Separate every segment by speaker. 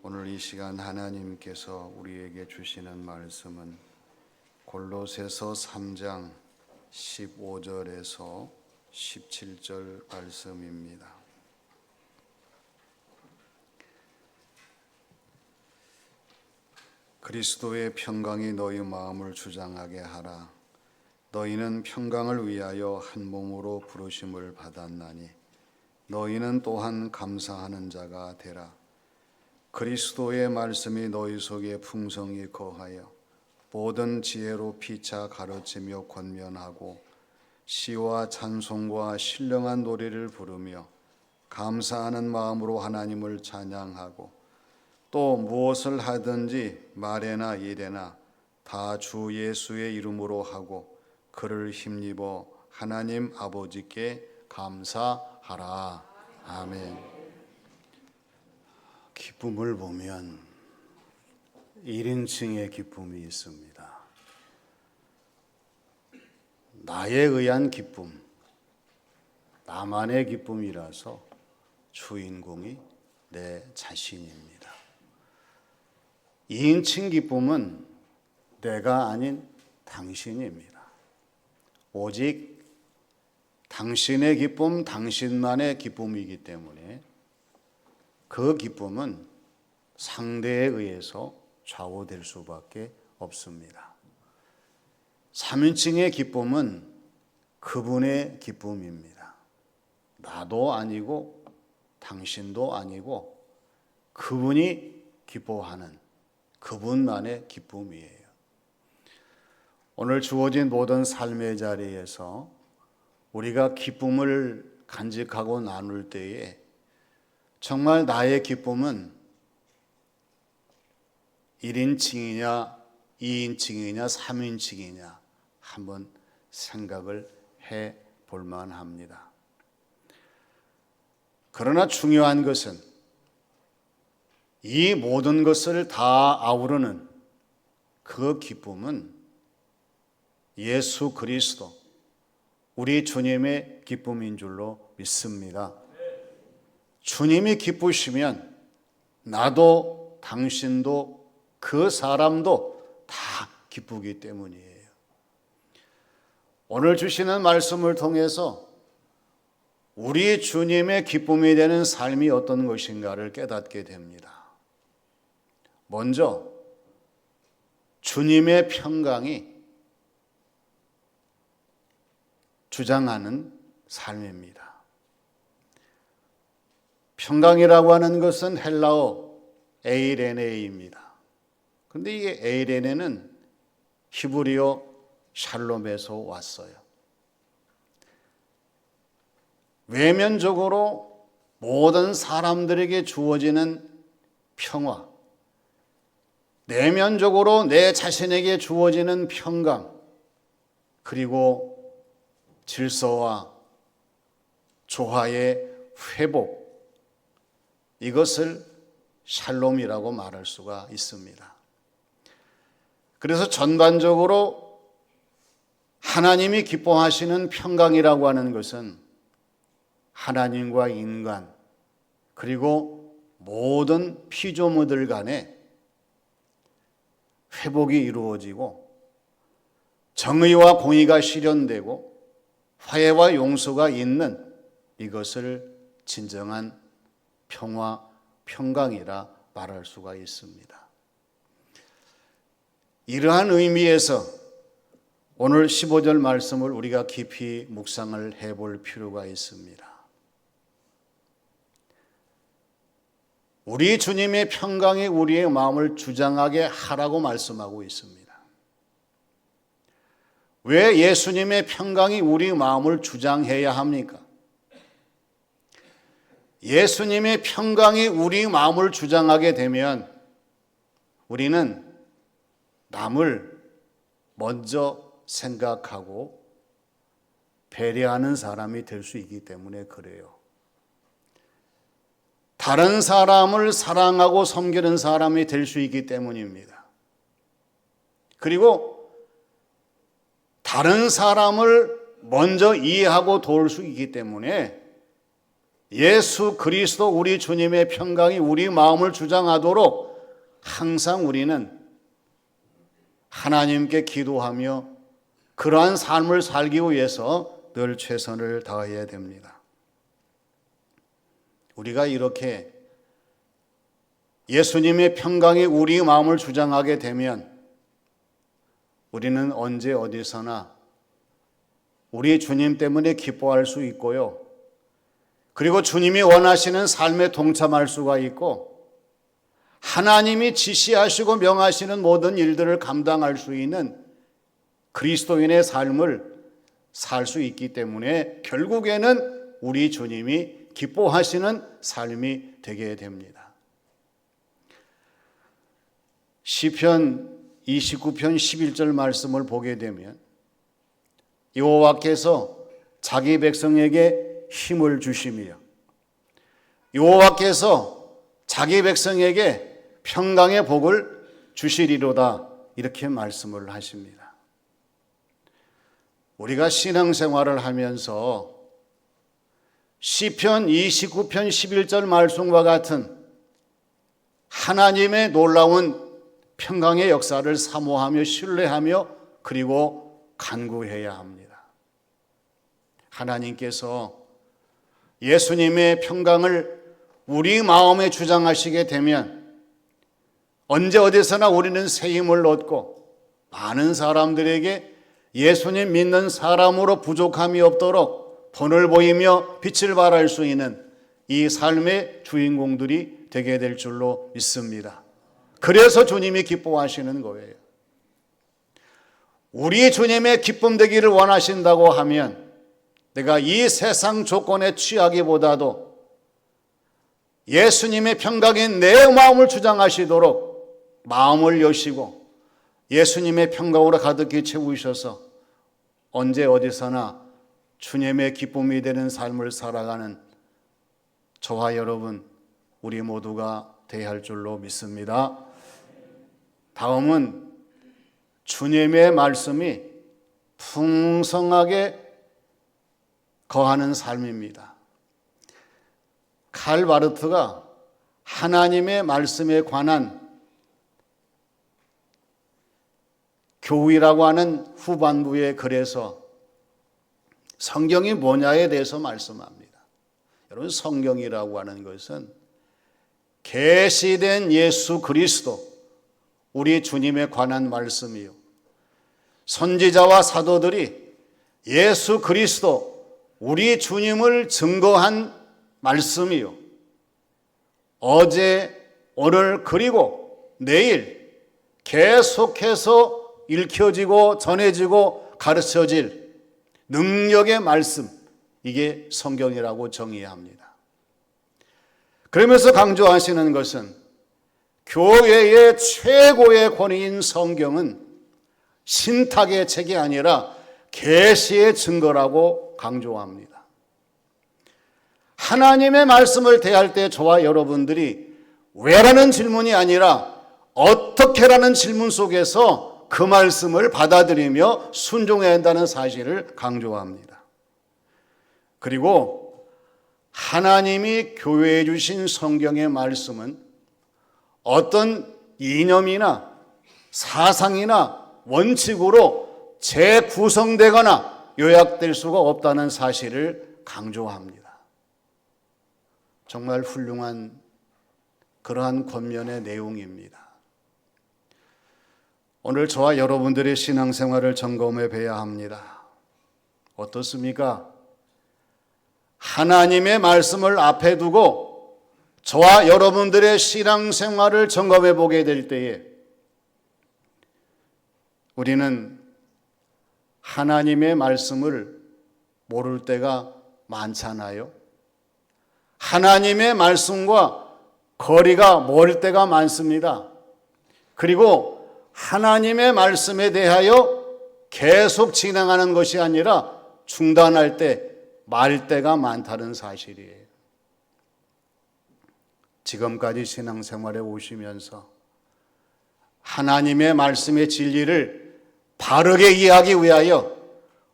Speaker 1: 오늘 이 시간 하나님께서 우리에게 주시는 말씀은 골로새서 3장 15절에서 17절 말씀입니다. 그리스도의 평강이 너희 마음을 주장하게 하라. 너희는 평강을 위하여 한 몸으로 부르심을 받았나니 너희는 또한 감사하는 자가 되라. 그리스도의 말씀이 너희 속에 풍성히 거하여 모든 지혜로 피차 가르치며 권면하고 시와 찬송과 신령한 노래를 부르며 감사하는 마음으로 하나님을 찬양하고 또 무엇을 하든지 말에나 일에나 다 주 예수의 이름으로 하고 그를 힘입어 하나님 아버지께 감사하라. 아멘. 기쁨을 보면 1인칭의 기쁨이 있습니다. 나에 의한 기쁨, 나만의 기쁨이라서 주인공이 내 자신입니다. 2인칭 기쁨은 내가 아닌 당신입니다. 오직 당신의 기쁨, 당신만의 기쁨이기 때문에 그 기쁨은 상대에 의해서 좌우될 수밖에 없습니다. 3인칭의 기쁨은 그분의 기쁨입니다. 나도 아니고 당신도 아니고 그분이 기뻐하는 그분만의 기쁨이에요. 오늘 주어진 모든 삶의 자리에서 우리가 기쁨을 간직하고 나눌 때에 정말 나의 기쁨은 1인칭이냐 2인칭이냐 3인칭이냐 한번 생각을 해 볼 만합니다. 그러나 중요한 것은 이 모든 것을 다 아우르는 그 기쁨은 예수 그리스도 우리 주님의 기쁨인 줄로 믿습니다. 주님이 기쁘시면 나도 당신도 그 사람도 다 기쁘기 때문이에요. 오늘 주시는 말씀을 통해서 우리 주님의 기쁨이 되는 삶이 어떤 것인가를 깨닫게 됩니다. 먼저 주님의 평강이 주장하는 삶입니다. 평강이라고 하는 것은 헬라어 에이레네입니다. 그런데 이게 에이레네는 히브리어 샬롬에서 왔어요. 외면적으로 모든 사람들에게 주어지는 평화, 내면적으로 내 자신에게 주어지는 평강, 그리고 질서와 조화의 회복, 이것을 샬롬이라고 말할 수가 있습니다. 그래서 전반적으로 하나님이 기뻐하시는 평강이라고 하는 것은 하나님과 인간 그리고 모든 피조물들 간에 회복이 이루어지고 정의와 공의가 실현되고 화해와 용서가 있는 이것을 진정한 평화, 평강이라 말할 수가 있습니다. 이러한 의미에서 오늘 15절 말씀을 우리가 깊이 묵상을 해볼 필요가 있습니다. 우리 주님의 평강이 우리의 마음을 주장하게 하라고 말씀하고 있습니다. 왜 예수님의 평강이 우리 마음을 주장해야 합니까? 예수님의 평강이 우리 마음을 주장하게 되면 우리는 남을 먼저 생각하고 배려하는 사람이 될 수 있기 때문에 그래요. 다른 사람을 사랑하고 섬기는 사람이 될 수 있기 때문입니다. 그리고 다른 사람을 먼저 이해하고 도울 수 있기 때문에 예수 그리스도 우리 주님의 평강이 우리 마음을 주장하도록 항상 우리는 하나님께 기도하며 그러한 삶을 살기 위해서 늘 최선을 다해야 됩니다. 우리가 이렇게 예수님의 평강이 우리 마음을 주장하게 되면 우리는 언제 어디서나 우리 주님 때문에 기뻐할 수 있고요. 그리고 주님이 원하시는 삶에 동참할 수가 있고 하나님이 지시하시고 명하시는 모든 일들을 감당할 수 있는 그리스도인의 삶을 살 수 있기 때문에 결국에는 우리 주님이 기뻐하시는 삶이 되게 됩니다. 시편 29편 11절 말씀을 보게 되면 여호와께서 자기 백성에게 힘을 주시며 여호와께서 자기 백성에게 평강의 복을 주시리로다 이렇게 말씀을 하십니다. 우리가 신앙생활을 하면서 시편 29편 11절 말씀과 같은 하나님의 놀라운 평강의 역사를 사모하며 신뢰하며 그리고 간구해야 합니다. 하나님께서 예수님의 평강을 우리 마음에 주장하시게 되면 언제 어디서나 우리는 새 힘을 얻고 많은 사람들에게 예수님 믿는 사람으로 부족함이 없도록 본을 보이며 빛을 발할 수 있는 이 삶의 주인공들이 되게 될 줄로 믿습니다. 그래서 주님이 기뻐하시는 거예요. 우리 주님의 기쁨 되기를 원하신다고 하면 내가 이 세상 조건에 취하기보다도 예수님의 평강이 내 마음을 주장하시도록 마음을 여시고 예수님의 평강으로 가득히 채우셔서 언제 어디서나 주님의 기쁨이 되는 삶을 살아가는 저와 여러분 우리 모두가 되어야 할 줄로 믿습니다. 다음은 주님의 말씀이 풍성하게 거하는 삶입니다. 칼 바르트가 하나님의 말씀에 관한 교훈이라고 하는 후반부의 글에서 성경이 뭐냐에 대해서 말씀합니다. 여러분, 성경이라고 하는 것은 계시된 예수 그리스도 우리 주님에 관한 말씀이요, 선지자와 사도들이 예수 그리스도 우리 주님을 증거한 말씀이요, 어제 오늘 그리고 내일 계속해서 읽혀지고 전해지고 가르쳐질 능력의 말씀, 이게 성경이라고 정의합니다. 그러면서 강조하시는 것은 교회의 최고의 권위인 성경은 신탁의 책이 아니라 계시의 증거라고 강조합니다. 하나님의 말씀을 대할 때 저와 여러분들이 왜라는 질문이 아니라 어떻게라는 질문 속에서 그 말씀을 받아들이며 순종해야 한다는 사실을 강조합니다. 그리고 하나님이 교회에 주신 성경의 말씀은 어떤 이념이나 사상이나 원칙으로 재구성되거나 요약될 수가 없다는 사실을 강조합니다. 정말 훌륭한 그러한 권면의 내용입니다. 오늘 저와 여러분들의 신앙생활을 점검해 봐야 합니다. 어떻습니까? 하나님의 말씀을 앞에 두고 저와 여러분들의 신앙생활을 점검해 보게 될 때에 우리는 하나님의 말씀을 모를 때가 많잖아요. 하나님의 말씀과 거리가 멀 때가 많습니다. 그리고 하나님의 말씀에 대하여 계속 진행하는 것이 아니라 중단할 때, 말 때가 많다는 사실이에요. 지금까지 신앙생활에 오시면서 하나님의 말씀의 진리를 바르게 이해하기 위하여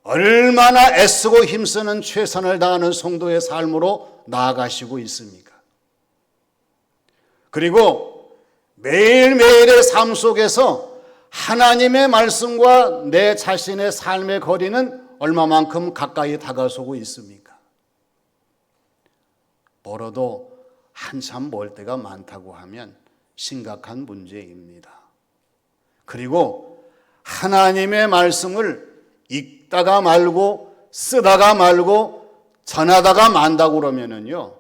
Speaker 1: 얼마나 애쓰고 힘쓰는 최선을 다하는 성도의 삶으로 나아가시고 있습니까? 그리고 매일매일의 삶 속에서 하나님의 말씀과 내 자신의 삶의 거리는 얼마만큼 가까이 다가서고 있습니까? 멀어도 한참 멀 때가 많다고 하면 심각한 문제입니다. 그리고 하나님의 말씀을 읽다가 말고 쓰다가 말고 전하다가 만다고 그러면은요,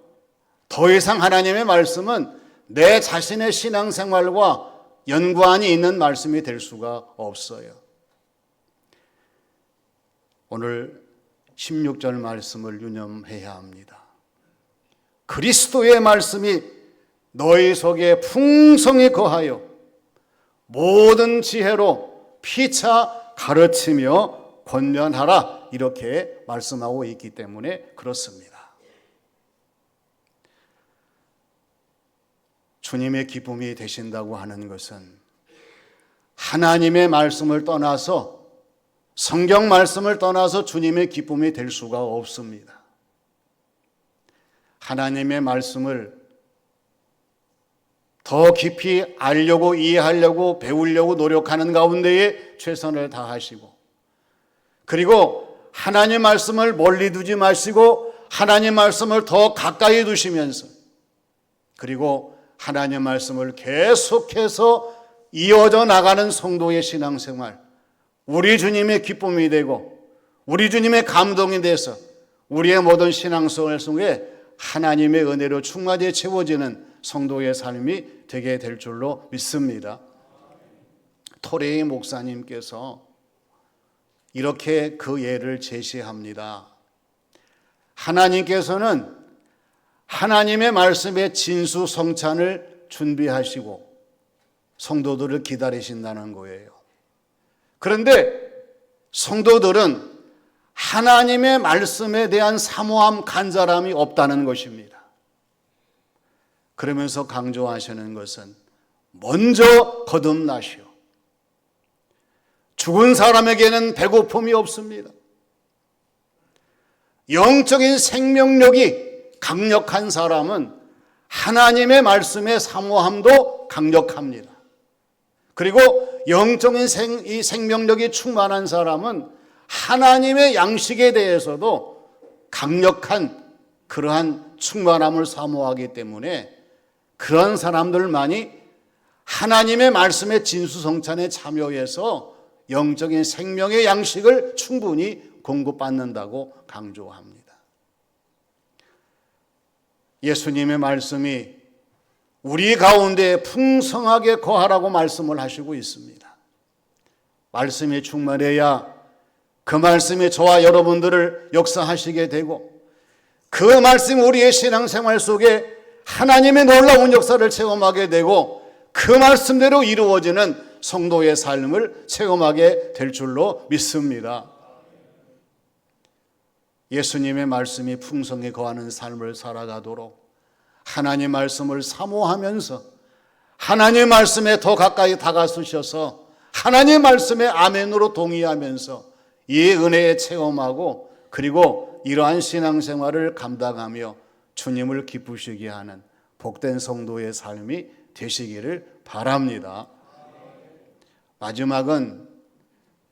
Speaker 1: 더 이상 하나님의 말씀은 내 자신의 신앙생활과 연관이 있는 말씀이 될 수가 없어요. 오늘 16절 말씀을 유념해야 합니다. 그리스도의 말씀이 너희 속에 풍성히 거하여 모든 지혜로 피차 가르치며 권면하라, 이렇게 말씀하고 있기 때문에 그렇습니다. 주님의 기쁨이 되신다고 하는 것은 하나님의 말씀을 떠나서, 성경 말씀을 떠나서 주님의 기쁨이 될 수가 없습니다. 하나님의 말씀을 더 깊이 알려고, 이해하려고, 배우려고 노력하는 가운데에 최선을 다하시고, 그리고 하나님 말씀을 멀리 두지 마시고 하나님 말씀을 더 가까이 두시면서, 그리고 하나님 말씀을 계속해서 이어져 나가는 성도의 신앙생활, 우리 주님의 기쁨이 되고 우리 주님의 감동이 돼서 우리의 모든 신앙생활 속에 하나님의 은혜로 충만히 채워지는 성도의 삶이 되게 될 줄로 믿습니다. 토레이 목사님께서 이렇게 그 예를 제시합니다. 하나님께서는 하나님의 말씀의 진수성찬을 준비하시고 성도들을 기다리신다는 거예요. 그런데 성도들은 하나님의 말씀에 대한 사모함, 간절함이 없다는 것입니다. 그러면서 강조하시는 것은 먼저 거듭나시오. 죽은 사람에게는 배고픔이 없습니다. 영적인 생명력이 강력한 사람은 하나님의 말씀의 사모함도 강력합니다. 그리고 영적인 이 생명력이 충만한 사람은 하나님의 양식에 대해서도 강력한 그러한 충만함을 사모하기 때문에 그런 사람들만이 하나님의 말씀의 진수성찬에 참여해서 영적인 생명의 양식을 충분히 공급받는다고 강조합니다. 예수님의 말씀이 우리 가운데 풍성하게 거하라고 말씀을 하시고 있습니다. 말씀이 충만해야 그 말씀이 저와 여러분들을 역사하시게 되고, 그 말씀이 우리의 신앙생활 속에 하나님의 놀라운 역사를 체험하게 되고, 그 말씀대로 이루어지는 성도의 삶을 체험하게 될 줄로 믿습니다. 예수님의 말씀이 풍성히 거하는 삶을 살아가도록 하나님 말씀을 사모하면서 하나님 말씀에 더 가까이 다가서셔서 하나님 말씀에 아멘으로 동의하면서 이 은혜에 체험하고, 그리고 이러한 신앙생활을 감당하며 주님을 기쁘시게 하는 복된 성도의 삶이 되시기를 바랍니다. 마지막은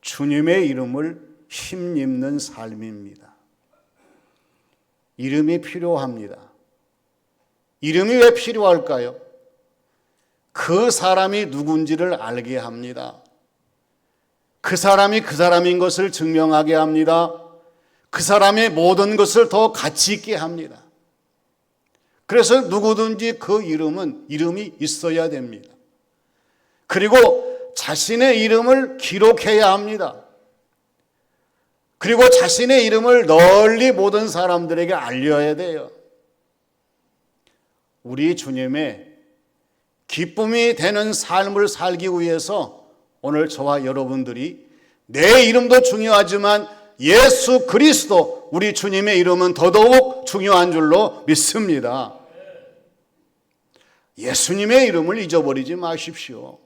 Speaker 1: 주님의 이름을 힘입는 삶입니다. 이름이 필요합니다. 이름이 왜 필요할까요? 그 사람이 누군지를 알게 합니다. 그 사람이 그 사람인 것을 증명하게 합니다. 그 사람의 모든 것을 더 가치 있게 합니다. 그래서 누구든지 그 이름이 있어야 됩니다. 그리고 자신의 이름을 기록해야 합니다. 그리고 자신의 이름을 널리 모든 사람들에게 알려야 돼요. 우리 주님의 기쁨이 되는 삶을 살기 위해서 오늘 저와 여러분들이 내 이름도 중요하지만 예수 그리스도 우리 주님의 이름은 더더욱 중요한 줄로 믿습니다. 예수님의 이름을 잊어버리지 마십시오.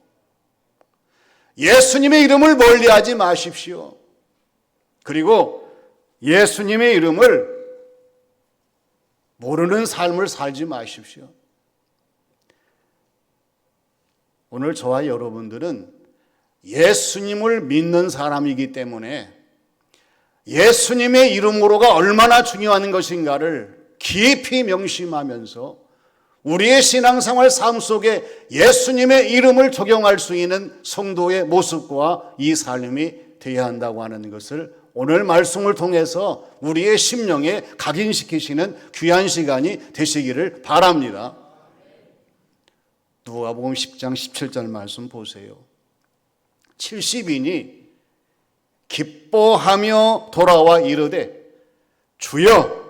Speaker 1: 예수님의 이름을 멀리하지 마십시오. 그리고 예수님의 이름을 모르는 삶을 살지 마십시오. 오늘 저와 여러분들은 예수님을 믿는 사람이기 때문에 예수님의 이름으로가 얼마나 중요한 것인가를 깊이 명심하면서 우리의 신앙생활 삶 속에 예수님의 이름을 적용할 수 있는 성도의 모습과 이 삶이 되어야 한다고 하는 것을 오늘 말씀을 통해서 우리의 심령에 각인시키시는 귀한 시간이 되시기를 바랍니다. 누가복음 10장 17절 말씀 보세요. 70인이 기뻐하며 돌아와 이르되 주여,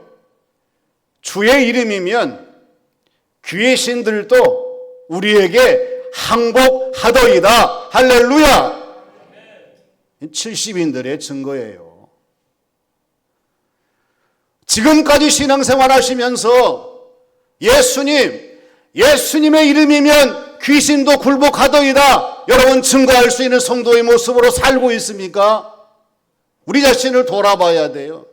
Speaker 1: 주의 이름이면 귀신들도 우리에게 항복하더이다. 할렐루야. 70인들의 증거예요. 지금까지 신앙생활 하시면서 예수님의 이름이면 귀신도 굴복하더이다. 여러분 증거할 수 있는 성도의 모습으로 살고 있습니까? 우리 자신을 돌아봐야 돼요.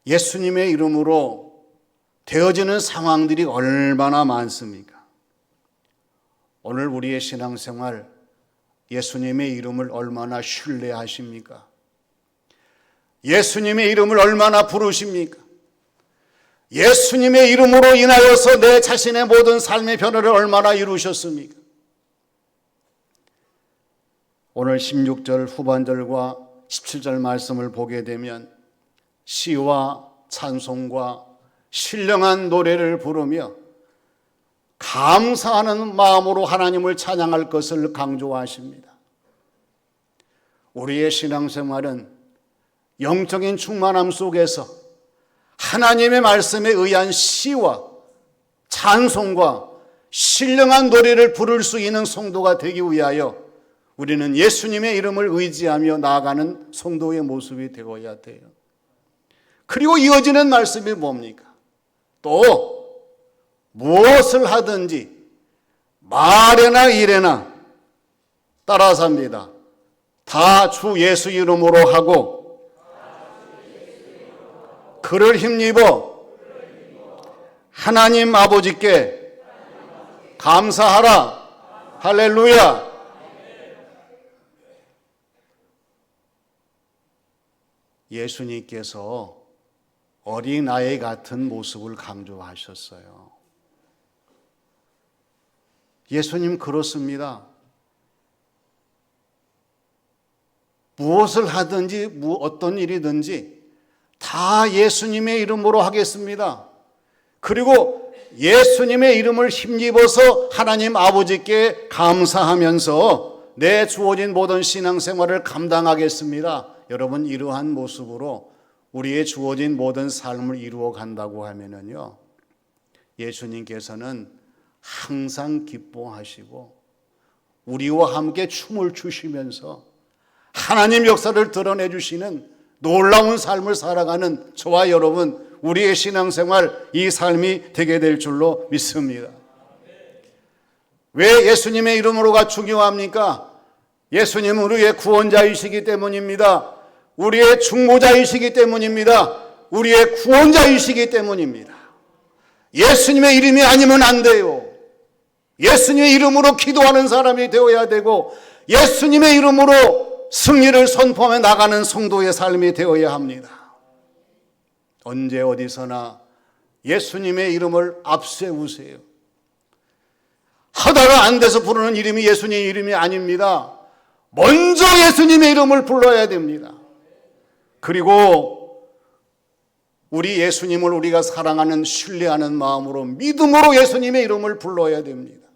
Speaker 1: 예수님의 이름으로 되어지는 상황들이 얼마나 많습니까? 오늘 우리의 신앙생활 예수님의 이름을 얼마나 신뢰하십니까? 예수님의 이름을 얼마나 부르십니까? 예수님의 이름으로 인하여서 내 자신의 모든 삶의 변화를 얼마나 이루셨습니까? 오늘 16절 후반절과 17절 말씀을 보게 되면 시와 찬송과 신령한 노래를 부르며 감사하는 마음으로 하나님을 찬양할 것을 강조하십니다. 우리의 신앙생활은 영적인 충만함 속에서 하나님의 말씀에 의한 시와 찬송과 신령한 노래를 부를 수 있는 성도가 되기 위하여 우리는 예수님의 이름을 의지하며 나아가는 성도의 모습이 되어야 돼요. 그리고 이어지는 말씀이 뭡니까? 또 무엇을 하든지 말에나 일에나 따라서 합니다. 다 주 예수 이름으로 하고 그를 힘입어 하나님 아버지께 감사하라. 할렐루야. 예수님께서 어린아이 같은 모습을 강조하셨어요. 예수님 그렇습니다. 무엇을 하든지 어떤 일이든지 다 예수님의 이름으로 하겠습니다. 그리고 예수님의 이름을 힘입어서 하나님 아버지께 감사하면서 내 주어진 모든 신앙생활을 감당하겠습니다. 여러분 이러한 모습으로 우리의 주어진 모든 삶을 이루어 간다고 하면은요, 예수님께서는 항상 기뻐하시고 우리와 함께 춤을 추시면서 하나님 역사를 드러내 주시는 놀라운 삶을 살아가는 저와 여러분, 우리의 신앙생활 이 삶이 되게 될 줄로 믿습니다. 왜 예수님의 이름으로가 중요합니까? 예수님은 우리의 구원자이시기 때문입니다. 우리의 중보자이시기 때문입니다. 우리의 구원자이시기 때문입니다. 예수님의 이름이 아니면 안 돼요. 예수님의 이름으로 기도하는 사람이 되어야 되고 예수님의 이름으로 승리를 선포하며 나가는 성도의 삶이 되어야 합니다. 언제 어디서나 예수님의 이름을 앞세우세요. 하다가 안 돼서 부르는 이름이 예수님의 이름이 아닙니다. 먼저 예수님의 이름을 불러야 됩니다. 그리고 우리 예수님을 우리가 사랑하는 신뢰하는 마음으로 믿음으로 예수님의 이름을 불러야 됩니다.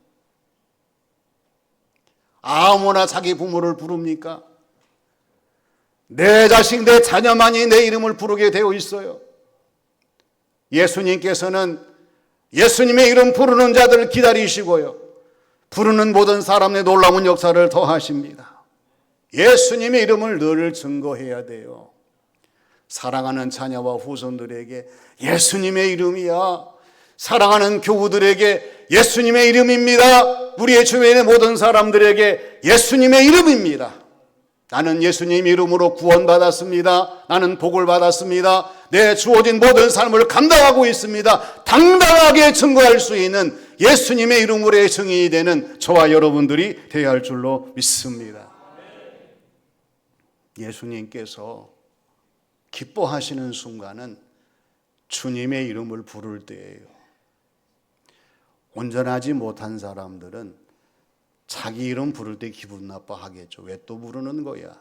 Speaker 1: 아무나 자기 부모를 부릅니까? 내 자식, 내 자녀만이 내 이름을 부르게 되어 있어요. 예수님께서는 예수님의 이름 부르는 자들을 기다리시고요, 부르는 모든 사람의 놀라운 역사를 더하십니다. 예수님의 이름을 늘 증거해야 돼요. 사랑하는 자녀와 후손들에게 예수님의 이름이야. 사랑하는 교우들에게 예수님의 이름입니다. 우리의 주변의 모든 사람들에게 예수님의 이름입니다. 나는 예수님 이름으로 구원받았습니다. 나는 복을 받았습니다. 내 주어진 모든 삶을 감당하고 있습니다. 당당하게 증거할 수 있는 예수님의 이름으로의 증인이 되는 저와 여러분들이 되어야 할 줄로 믿습니다. 예수님께서 기뻐하시는 순간은 주님의 이름을 부를 때예요. 온전하지 못한 사람들은 자기 이름 부를 때 기분 나빠하겠죠. 왜 또 부르는 거야?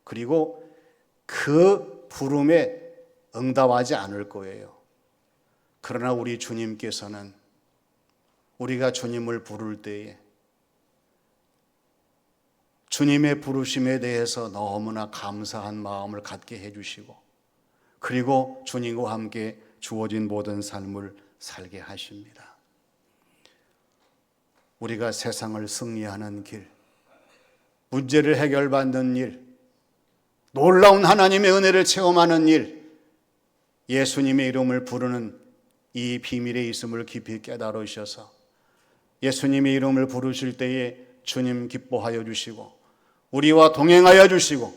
Speaker 1: 그리고 그 부름에 응답하지 않을 거예요. 그러나 우리 주님께서는 우리가 주님을 부를 때에 주님의 부르심에 대해서 너무나 감사한 마음을 갖게 해주시고, 그리고 주님과 함께 주어진 모든 삶을 살게 하십니다. 우리가 세상을 승리하는 길, 문제를 해결받는 일, 놀라운 하나님의 은혜를 체험하는 일, 예수님의 이름을 부르는 이 비밀에 있음을 깊이 깨달으셔서 예수님의 이름을 부르실 때에 주님 기뻐하여 주시고 우리와 동행하여 주시고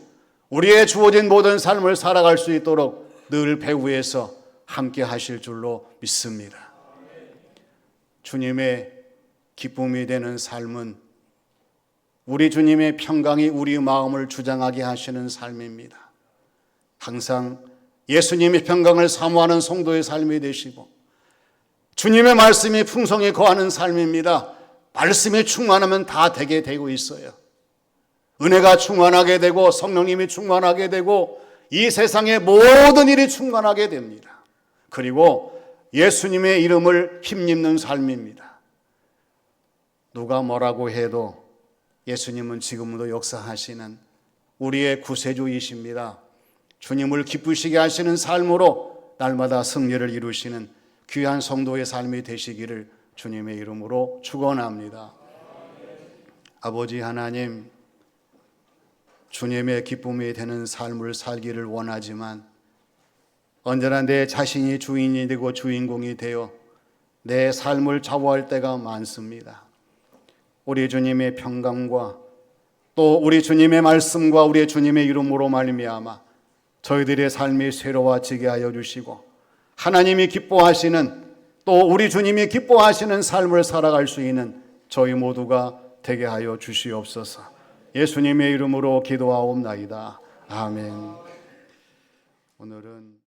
Speaker 1: 우리의 주어진 모든 삶을 살아갈 수 있도록 늘 배후에서 함께 하실 줄로 믿습니다. 주님의 기쁨이 되는 삶은 우리 주님의 평강이 우리 마음을 주장하게 하시는 삶입니다. 항상 예수님의 평강을 사모하는 성도의 삶이 되시고 주님의 말씀이 풍성히 거하는 삶입니다. 말씀이 충만하면 다 되게 되고 있어요. 은혜가 충만하게 되고 성령님이 충만하게 되고 이 세상의 모든 일이 충만하게 됩니다. 그리고 예수님의 이름을 힘입는 삶입니다. 누가 뭐라고 해도 예수님은 지금도 역사하시는 우리의 구세주이십니다. 주님을 기쁘시게 하시는 삶으로 날마다 승리를 이루시는 귀한 성도의 삶이 되시기를 주님의 이름으로 축원합니다. 아버지 하나님, 주님의 기쁨이 되는 삶을 살기를 원하지만 언제나 내 자신이 주인이 되고 주인공이 되어 내 삶을 좌우할 때가 많습니다. 우리 주님의 평강과 또 우리 주님의 말씀과 우리 주님의 이름으로 말미암아 저희들의 삶이 새로워지게 하여 주시고 하나님이 기뻐하시는 또 우리 주님이 기뻐하시는 삶을 살아갈 수 있는 저희 모두가 되게 하여 주시옵소서. 예수님의 이름으로 기도하옵나이다. 아멘. 오늘은